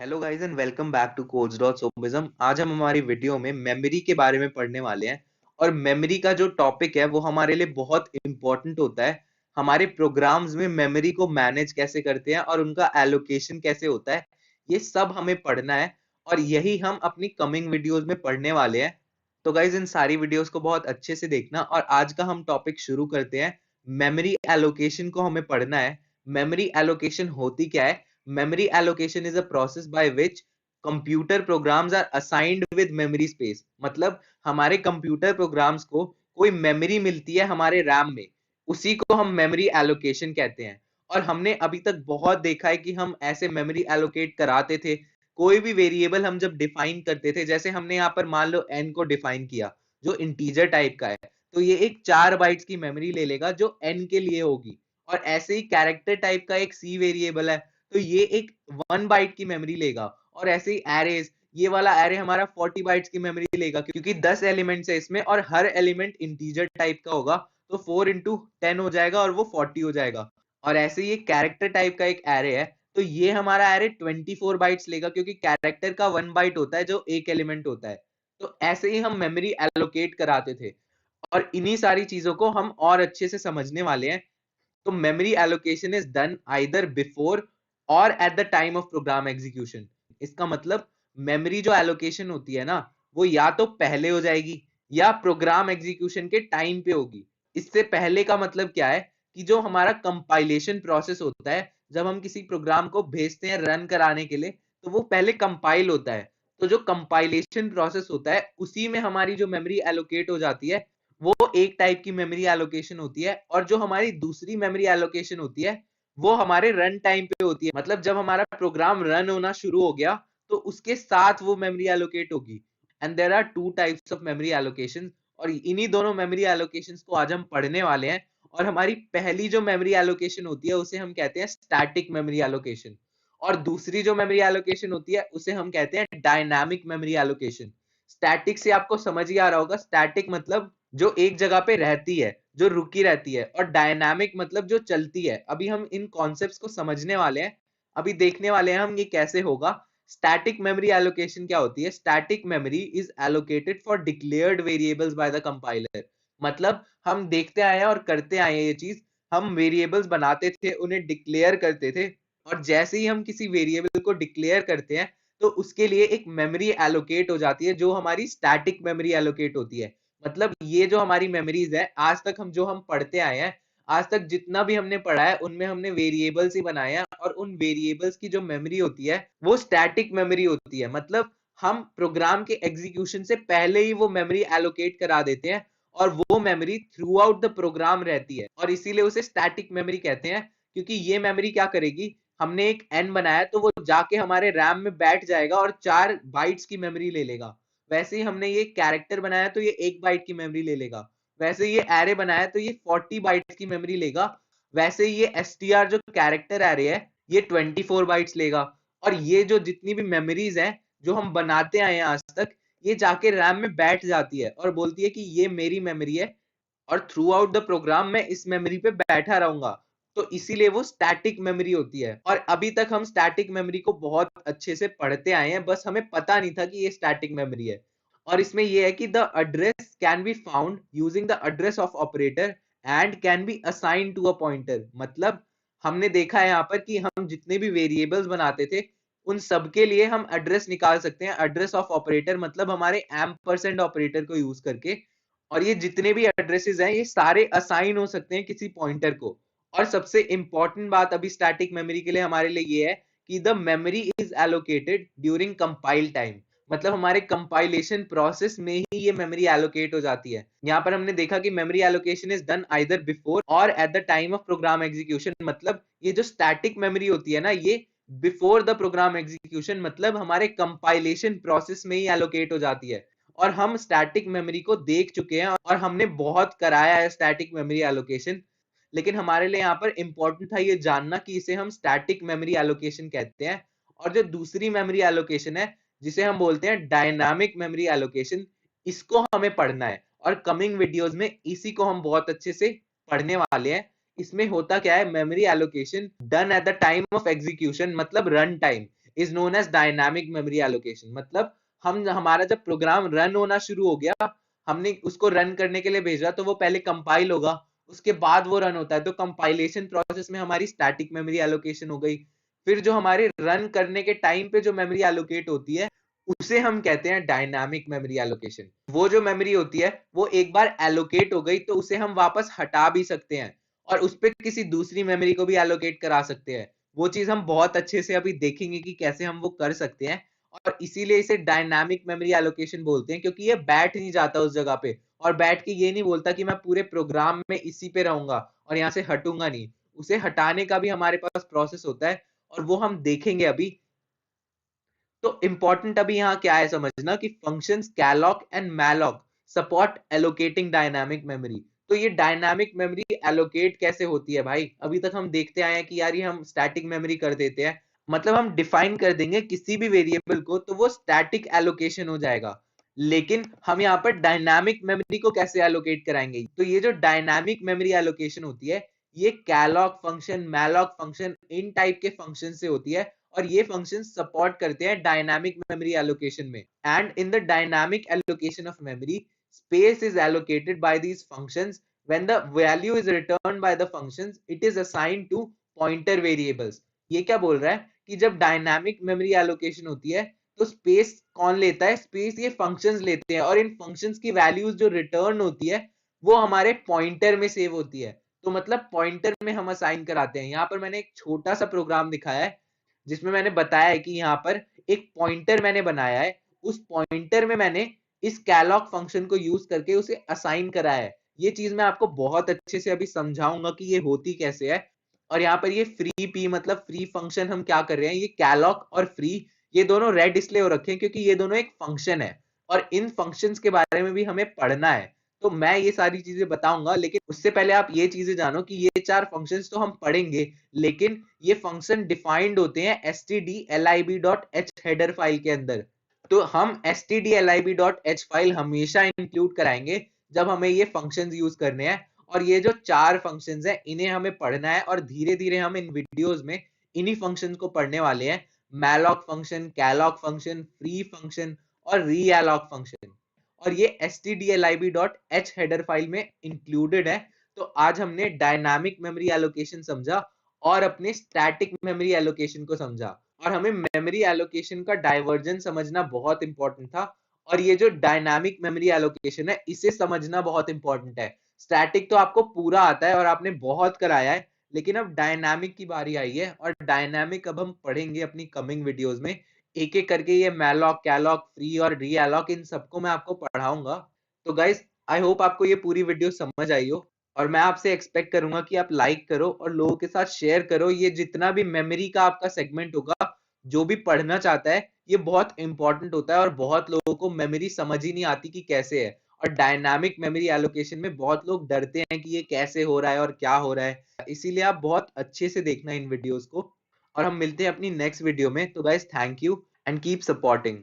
Hello guys and welcome back to codes.sopism। आज हम हमारी वीडियो में मेमोरी के बारे में पढ़ने वाले हैं। और मेमोरी का जो टॉपिक है वो हमारे लिए बहुत इंपॉर्टेंट होता है। हमारे प्रोग्राम्स में मेमोरी को मैनेज कैसे करते हैं और उनका एलोकेशन कैसे होता है, ये सब हमें पढ़ना है। और यही हम अपनी कमिंग वीडियोस में पढ़ने वाले हैं। तो गाइस इन सारी वीडियोस को बहुत अच्छे से देखना और आज का हम टॉपिक शुरू करते हैं। मेमोरी एलोकेशन को हमें पढ़ना है। मेमोरी एलोकेशन होती क्या है? Memory allocation is a process by which computer programs are assigned with memory space। मतलब हमारे कंप्यूटर प्रोग्राम्स को कोई मेमोरी मिलती है हमारे रैम में, उसी को हम मेमोरी एलोकेशन कहते हैं। और हमने अभी तक बहुत देखा है कि हम ऐसे मेमोरी एलोकेट कराते थे। कोई भी वेरिएबल हम जब डिफाइन करते थे, जैसे हमने यहाँ पर मान लो n को डिफाइन किया जो इंटीजर टाइप का है, तो ये एक 4 बाइट्स की मेमोरी ले लेगा जो n के लिए होगी। और ऐसे ही कैरेक्टर टाइप का एक c वेरिएबल है, तो ये एक 1 बाइट की मेमोरी लेगा। और ऐसे ही एरेज, ये वाला एरे हमारा 40 बाइट्स की मेमोरी लेगा क्योंकि 10 एलिमेंट्स है इसमें और हर एलिमेंट इंटीजर टाइप का होगा, तो 4 इंटू 10 हो जाएगा और वो 40 हो जाएगा। और ऐसे ही कैरेक्टर टाइप का एक एरे है, तो ये हमारा एरे 24 बाइट्स लेगा क्योंकि कैरेक्टर का 1 बाइट होता है जो एक एलिमेंट होता है। तो ऐसे ही हम मेमोरी एलोकेट कराते थे और इन्हीं सारी चीजों को हम और अच्छे से समझने वाले हैं। तो memory allocation is done either before or at the time of program execution. इसका मतलब मेमोरी जो एलोकेशन होती है ना, वो या तो पहले हो जाएगी या प्रोग्राम एग्जीक्यूशन के टाइम पे होगी। इससे पहले का मतलब क्या है कि जो हमारा कंपाइलेशन प्रोसेस होता है, जब हम किसी प्रोग्राम को भेजते हैं रन कराने के लिए, तो वो पहले कंपाइल होता है। तो जो कंपाइलेशन प्रोसेस होता है उसी में हमारी जो मेमोरी एलोकेट हो जाती है, वो एक टाइप की मेमोरी एलोकेशन होती है। और जो हमारी दूसरी मेमोरी एलोकेशन होती है वो हमारे रन टाइम पे होती है। मतलब जब हमारा प्रोग्राम रन होना शुरू हो गया तो उसके साथ वो मेमोरी एलोकेट होगी। And there are two types of memory allocation, और इन्हीं दोनों मेमोरी एलोकेशंस को आज हम पढ़ने वाले हैं। और हमारी पहली जो मेमोरी एलोकेशन होती है उसे हम कहते हैं स्टैटिक मेमोरी एलोकेशन, और दूसरी जो मेमोरी एलोकेशन होती है उसे हम कहते हैं डायनामिक मेमोरी एलोकेशन। स्टैटिक से आपको समझ ही आ रहा होगा, स्टैटिक मतलब जो एक जगह पे रहती है, जो रुकी रहती है, और डायनामिक मतलब जो चलती है। अभी हम इन कॉन्सेप्ट्स को समझने वाले हैं, अभी देखने वाले हैं हम ये कैसे होगा। स्टैटिक मेमोरी एलोकेशन क्या होती है? Static memory is allocated for declared variables by the compiler. मतलब हम देखते आए हैं और करते आए हैं ये चीज, हम वेरिएबल्स बनाते थे, उन्हें डिक्लेयर करते थे, और जैसे ही हम किसी वेरिएबल को डिक्लेयर करते हैं तो उसके लिए एक मेमोरी एलोकेट हो जाती है जो हमारी स्टैटिक मेमोरी एलोकेट होती है। मतलब ये जो हमारी मेमोरीज है, आज तक हम जो हम पढ़ते आए हैं, आज तक जितना भी हमने पढ़ा है उनमें हमने वेरिएबल्स ही बनाए हैं, और उन वेरिएबल्स की जो मेमोरी होती है वो स्टैटिक मेमोरी होती है। मतलब हम प्रोग्राम के एग्जीक्यूशन से पहले ही वो मेमोरी एलोकेट करा देते हैं और वो memory throughout the program रहती है, और इसीलिए उसे स्टैटिक मेमोरी कहते हैं। क्योंकि ये मेमोरी क्या करेगी, हमने एक एन बनाया तो वो जाके हमारे रैम में बैठ जाएगा और 4 बाइट्स की मेमोरी ले लेगा। वैसे ही हमने ये कैरेक्टर बनाया तो ये 1 बाइट की मेमोरी ले लेगा। वैसे ही ये एरे बनाया तो ये 40 बाइट्स की मेमोरी लेगा। वैसे ही ये str जो कैरेक्टर एरे है, ये 24 बाइट्स लेगा। और ये जो जितनी भी मेमोरीज हैं जो हम बनाते आए हैं आज तक, ये जाके रैम में बैठ जाती है और बोलती है कि ये मेरी मेमोरी है और थ्रू आउट द प्रोग्राम मैं इस मेमोरी पे बैठा रहूंगा। तो इसीलिए वो स्टैटिक मेमोरी होती है। और अभी तक हम स्टैटिक मेमोरी को बहुत अच्छे से पढ़ते आए हैं, बस हमें पता नहीं था कि ये स्टैटिक मेमोरी है। और इसमें ये है कि the address can be found using the address of operator and can be assign to a pointer. मतलब हमने देखा है यहाँ पर कि हम जितने भी वेरिएबल्स बनाते थे उन सब के लिए हम एड्रेस निकाल सकते हैं। एड्रेस ऑफ ऑपरेटर मतलब हमारे एम्परसेंड ऑपरेटर को यूज करके। और ये जितने भी एड्रेसेस हैं ये सारे असाइन हो सकते हैं किसी पॉइंटर को। और सबसे इंपॉर्टेंट बात अभी स्टैटिक मेमोरी के लिए हमारे लिए ये है कि the memory is allocated during compile time. मतलब हमारे कंपाइलेशन प्रोसेस में ही ये मेमोरी एलोकेट हो जाती है। यहाँ पर हमने देखा कि memory allocation is done either before or at the time of program execution. मतलब ये जो स्टैटिक मेमोरी होती है ना, ये बिफोर द प्रोग्राम एग्जीक्यूशन मतलब हमारे कंपाइलेशन प्रोसेस में ही एलोकेट हो जाती है। और हम स्टैटिक मेमोरी को देख चुके हैं और हमने बहुत कराया है स्टैटिक मेमोरी एलोकेशन। लेकिन हमारे लिए यहाँ पर इंपॉर्टेंट था ये जानना कि इसे हम स्टैटिक मेमोरी एलोकेशन कहते हैं। और जो दूसरी मेमोरी एलोकेशन है जिसे हम बोलते हैं डायनामिक मेमोरी एलोकेशन, इसको हमें पढ़ना है। और कमिंग वीडियोस में इसी को हम बहुत अच्छे से पढ़ने वाले हैं। इसमें होता क्या है, memory allocation done at the time of execution मतलब run time is known as dynamic memory allocation. मतलब हमारा जब प्रोग्राम रन होना शुरू हो गया, हमने उसको रन करने के लिए भेजा, तो वो पहले कंपाइल होगा, उसके बाद वो रन होता है। तो कंपाइलेशन प्रोसेस में हमारी स्टैटिक मेमोरी एलोकेशन हो गई। फिर जो हमारे रन करने के टाइम पे जो मेमोरी एलोकेट होती है उसे हम कहते हैं डायनामिक मेमोरी एलोकेशन। वो जो मेमोरी होती है वो एक बार एलोकेट हो गई तो उसे हम वापस हटा भी सकते हैं और उस पर किसी दूसरी मेमोरी को भी एलोकेट करा सकते हैं। वो चीज हम बहुत अच्छे से अभी देखेंगे कि कैसे हम वो कर सकते हैं। और इसीलिए इसे डायनामिक मेमोरी एलोकेशन बोलते हैं, क्योंकि ये बैठ नहीं जाता उस जगह पे और बैठ के ये नहीं बोलता कि मैं पूरे प्रोग्राम में इसी पे रहूंगा और यहाँ से हटूंगा नहीं। उसे हटाने का भी हमारे पास प्रोसेस होता है और वो हम देखेंगे अभी। तो इंपॉर्टेंट अभी यहाँ क्या है समझना कि functions calloc and malloc support allocating dynamic memory. तो ये डायनामिक मेमोरी एलोकेट कैसे होती है भाई? अभी तक हम देखते आए हैं कि यार ये हम स्टैटिक मेमोरी कर देते हैं, मतलब हम डिफाइन कर देंगे किसी भी वेरिएबल को तो वो स्टैटिक एलोकेशन हो जाएगा। लेकिन हम यहाँ पर डायनामिक मेमोरी को कैसे एलोकेट कराएंगे? तो ये जो डायनामिक मेमोरी एलोकेशन होती है ये कैलॉक फंक्शन, मैलॉक फंक्शन, इन टाइप के फंक्शन से होती है और ये फंक्शन सपोर्ट करते हैं डायनामिक मेमोरी एलोकेशन में। And in the dynamic allocation of memory, space is allocated by these functions. When the value is return by the functions it is assigned to pointer variables. ये क्या बोल रहा है कि जब डायनामिक मेमोरी एलोकेशन होती है तो स्पेस कौन लेता है? स्पेस ये फंक्शंस लेते हैं और इन फंक्शंस की वैल्यूज जो रिटर्न होती है वो हमारे पॉइंटर में सेव होती है। तो मतलब पॉइंटर में हम असाइन कराते हैं। यहाँ पर मैंने एक छोटा सा प्रोग्राम दिखाया है जिसमें मैंने बताया है कि यहाँ पर एक पॉइंटर मैंने बनाया है, उस पॉइंटर में मैंने इस कैलॉक फंक्शन को यूज करके उसे असाइन कराया है। ये चीज मैं आपको बहुत अच्छे से अभी समझाऊंगा कि ये होती कैसे है। और यहाँ पर ये फ्री पी मतलब फ्री फंक्शन हम क्या कर रहे हैं, ये कैलॉक और फ्री ये दोनों रेड इसलिए हो रखे हैं क्योंकि ये दोनों एक फंक्शन है और इन फंक्शंस के बारे में भी हमें पढ़ना है। तो मैं ये सारी चीजें बताऊंगा, लेकिन उससे पहले आप ये चीजें जानो कि ये चार फंक्शंस तो हम पढ़ेंगे, लेकिन ये फंक्शन डिफाइंड होते हैं stdlib.h हेडर फाइल के अंदर। तो हम stdlib.h फाइल हमेशा इंक्लूड कराएंगे जब हमें ये फंक्शंस यूज करने हैं। और ये जो चार फंक्शंस हैं इन्हें हमें पढ़ना है और धीरे धीरे हम इन वीडियोस में इन्हीं फंक्शंस को पढ़ने वाले हैं। Malloc function, calloc function, free function और रीअलॉक फंक्शन। और ये stdlib.h हेडर फाइल में इंक्लूडेड है। तो आज हमने डायनामिक मेमोरी एलोकेशन समझा और अपने स्टैटिक मेमोरी एलोकेशन को समझा। और हमें मेमोरी एलोकेशन का डाइवर्जेंस समझना बहुत इंपॉर्टेंट था। और ये जो डायनामिक मेमोरी एलोकेशन है इसे समझना बहुत इंपॉर्टेंट है। स्टैटिक तो आपको पूरा आता है और आपने बहुत कराया है, लेकिन अब डायनामिक की बारी आई है और डायनामिक अब हम पढ़ेंगे अपनी कमिंग वीडियोस में। एक एक करके ये मैलॉक, कैलॉक, फ्री और रीअलॉक इन सबको मैं आपको पढ़ाऊंगा। तो गाइस आई होप आपको ये पूरी वीडियो समझ आई हो और मैं आपसे एक्सपेक्ट करूंगा कि आप लाइक करो और लोगों के साथ शेयर करो। ये जितना भी मेमोरी का आपका सेगमेंट होगा, जो भी पढ़ना चाहता है, ये बहुत इंपॉर्टेंट होता है और बहुत लोगों को मेमोरी समझ ही नहीं आती कि कैसे है। और डायनामिक मेमोरी एलोकेशन में बहुत लोग डरते हैं कि ये कैसे हो रहा है और क्या हो रहा है। इसीलिए आप बहुत अच्छे से देखना इन वीडियोस को और हम मिलते हैं अपनी नेक्स्ट वीडियो में। तो guys thank you and keep supporting.